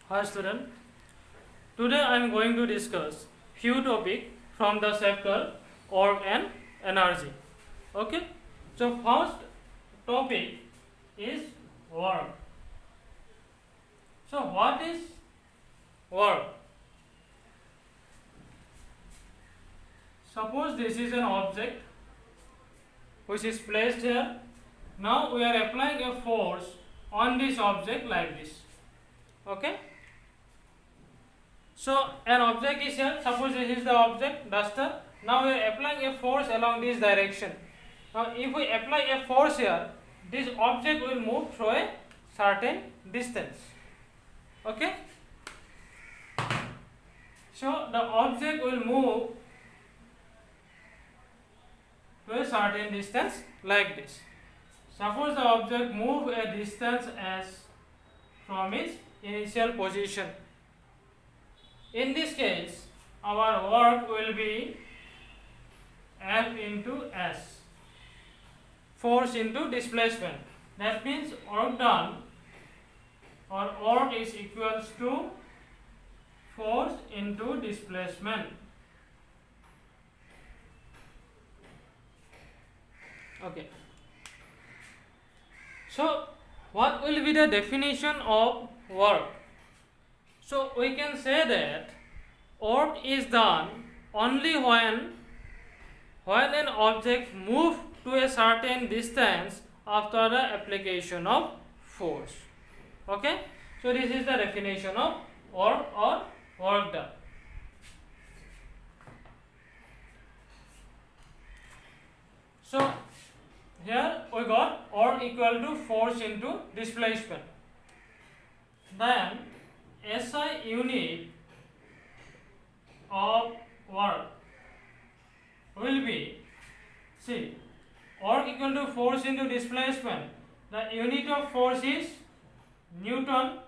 Hi student, today I am going to discuss few topic from the chapter work and energy. Okay, so first topic is work. So what is work? Suppose this is an object which is placed here. Now we are applying a force on this object like this. Okay. So an object is here. Suppose this is the object duster. Now we are applying a force along this direction. Now if we apply a force here, this object will move through a certain distance. Okay. So the object will move to a certain distance like this. Suppose the object move a distance as from its initial position. In this case, our work will be F into S, force into displacement. That means work done or work is equals to force into displacement. Okay. So, what will be the definition of work? So, we can say that work is done only when an object moves to a certain distance after the application of force. Okay? So, this is the definition of work or work done. So, here we got work equal to force into displacement. Then SI unit of work will be, see, work equal to force into displacement. The unit of force is Newton,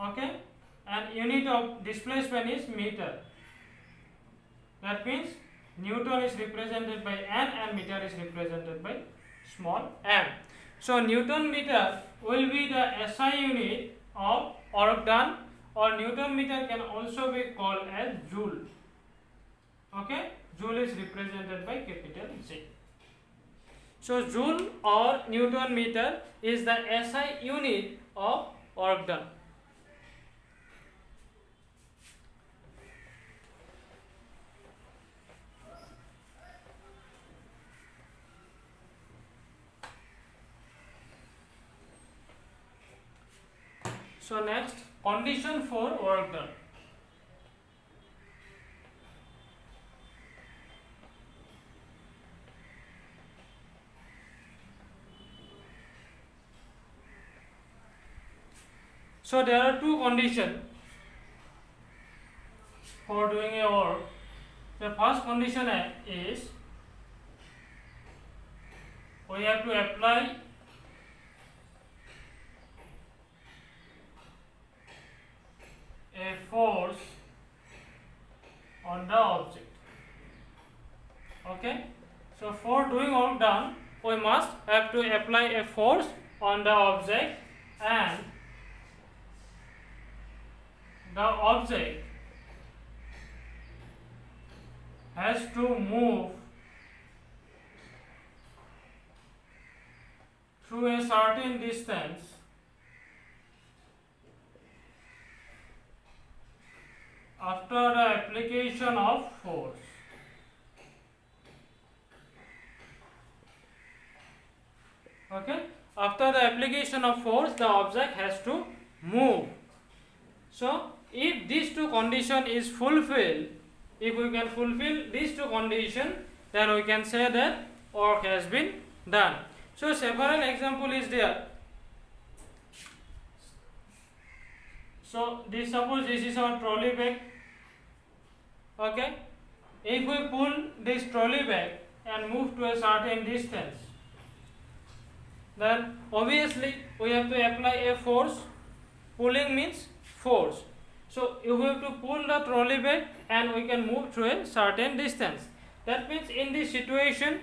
okay, and unit of displacement is meter. That means Newton is represented by N and meter is represented by small m. So Newton meter will be the SI unit of work done, or Newton meter can also be called as joule. Okay, joule is represented by capital J. So joule or Newton meter is the SI unit of work done. So next, condition for work done. So there are two conditions for doing a work. The first condition is we have to apply a force on the object. Okay, so for doing work done, we must have to apply a force on the object, and the object has to move through a certain distance after the application of force. Okay, after the application of force, the object has to move. So if these two conditions is fulfilled, if we can fulfill these two conditions, then we can say that work has been done. So several example is there. So suppose this is our trolley bag. Okay, if we pull this trolley bag and move to a certain distance, then obviously we have to apply a force. Pulling means force. So you have to pull the trolley bag and we can move through a certain distance. That means in this situation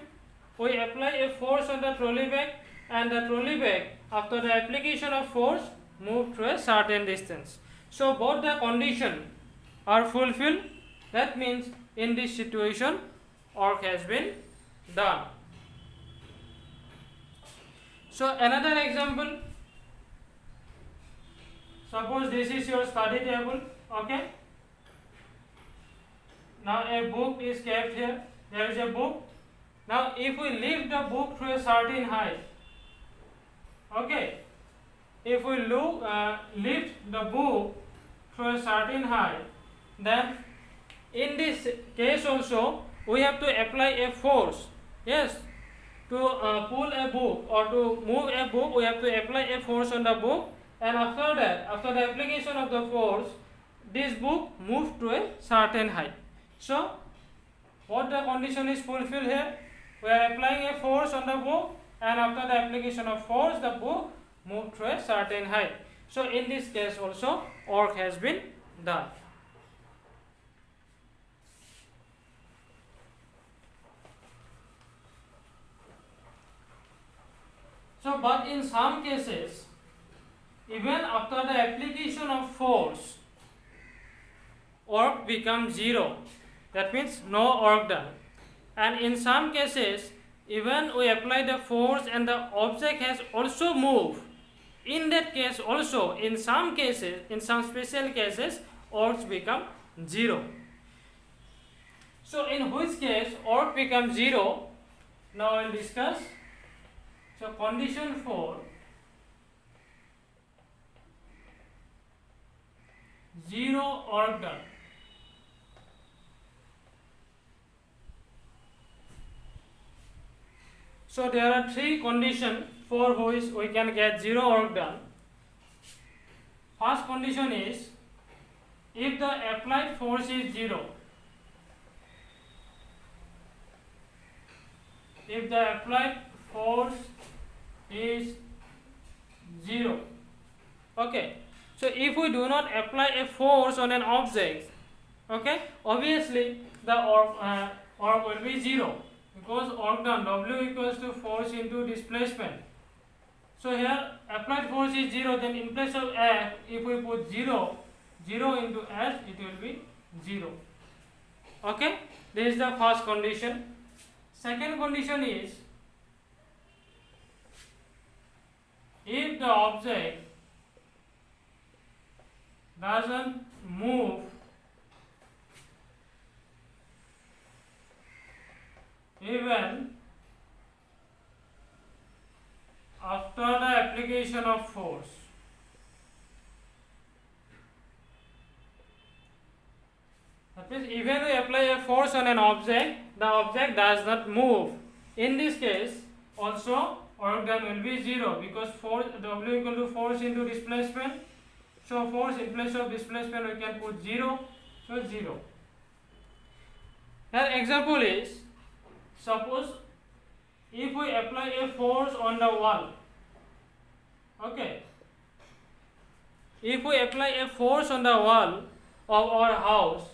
we apply a force on the trolley bag, and the trolley bag, after the application of force, move through a certain distance. So both the condition are fulfilled. That means in this situation work has been done. So another example, suppose this is your study table, okay. Now a book is kept here, there is a book. Now if we lift the book to a certain height, okay, if we lift the book to a certain height, then in this case also we have to apply a force. Yes, to pull a book or to move a book, we have to apply a force on the book, and after that, after the application of the force, this book moved to a certain height. So what the condition is fulfilled here? We are applying a force on the book, and after the application of force, the book moved to a certain height. So in this case also work has been done. So but in some cases, even after the application of force, work becomes zero. That means no work done. And in some cases, even we apply the force and the object has also moved. In that case also, in some cases, in some special cases, works become zero. So in which case work becomes zero? Now I will discuss. So condition 4, zero work done. So there are three conditions for which we can get zero work done. First condition is if the applied force is zero. If the applied force is zero. Okay. So if we do not apply a force on an object, okay, obviously the work will be zero, because work done, W equals to force into displacement. So here applied force is zero, then in place of F, if we put 0 into S, it will be 0. Okay, this is the first condition. Second condition is if the object doesn't move even after the application of force. That means even we apply a force on an object, the object does not move. In this case also work done will be zero, because force W equal to force into displacement. So force in place of displacement we can put 0, so 0. An example is, suppose if we apply a force on the wall, okay, if we apply a force on the wall of our house,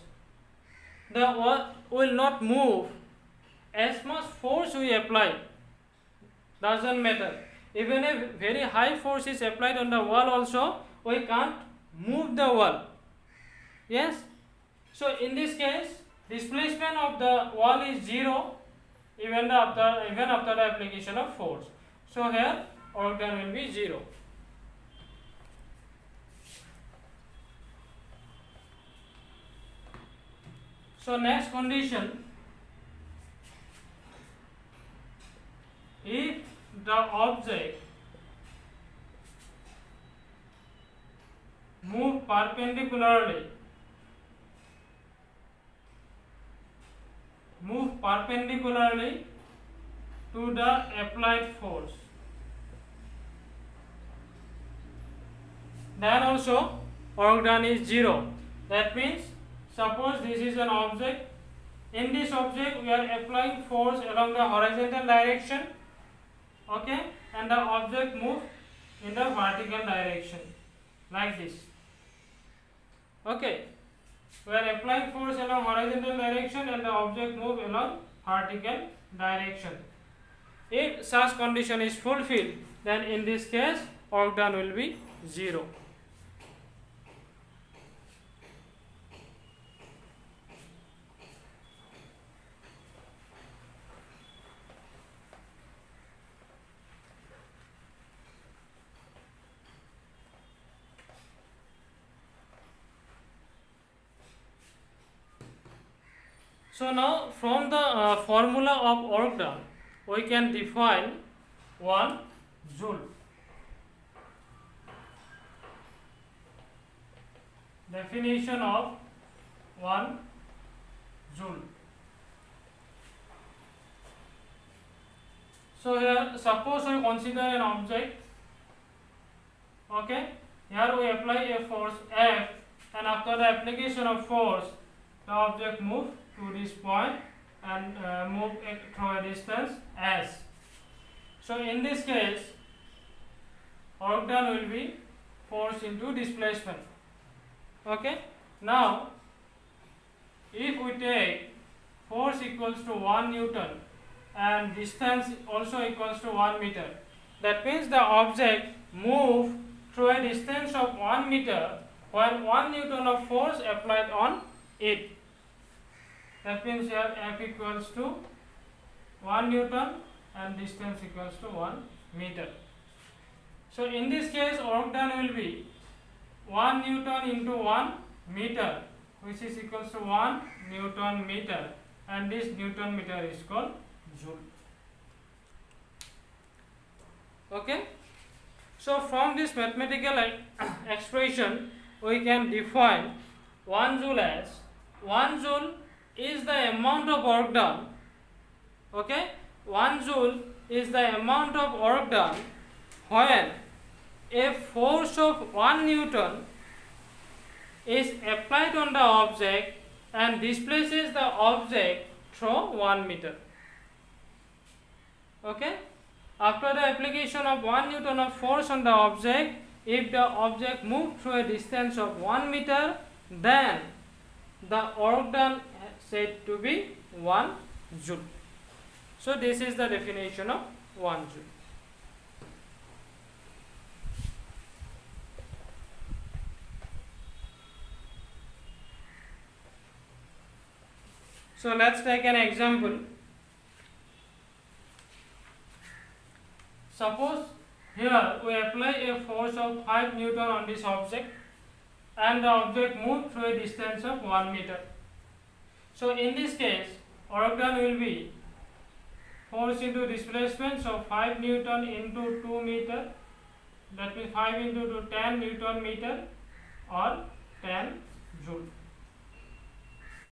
the wall will not move. As much force we apply, doesn't matter. Even a very high force is applied on the wall also, we can't move the wall. Yes. So in this case, displacement of the wall is 0 even after the application of force. So here work done will be 0. So next condition, if the object move perpendicularly to the applied force, then also work done is 0. That means suppose this is an object. In this object we are applying force along the horizontal direction, okay, and the object moves in the vertical direction like this. Okay, we are applying force along horizontal direction and the object moves along vertical direction. If such condition is fulfilled, then in this case work done will be 0. So now from the formula of work done, we can define 1 joule. Definition of 1 joule. So here suppose we consider an object. Okay, here we apply a force F, and after the application of force, the object move to this point and move it through a distance S. So in this case, work done will be force into displacement. Okay, now if we take force equals to 1 Newton and distance also equals to 1 meter, that means the object move through a distance of 1 meter when 1 Newton of force applied on it. That means here F equals to 1 Newton and distance equals to 1 meter. So in this case, work done will be 1 Newton into 1 meter, which is equals to 1 Newton meter, and this Newton meter is called joule. Okay. So from this mathematical expression, we can define 1 joule as 1 joule is the amount of work done. Okay, 1 joule is the amount of work done when a force of 1 Newton is applied on the object and displaces the object through 1 meter. Okay, after the application of 1 Newton of force on the object, if the object moved through a distance of 1 meter, then the work done said to be 1 joule. So this is the definition of 1 joule. So let's take an example. Suppose here we apply a force of 5 Newton on this object and the object moved through a distance of 1 meter. So in this case, work done will be force into displacement, so 5 Newton into 2 meter, that means 5 into 10 Newton meter, or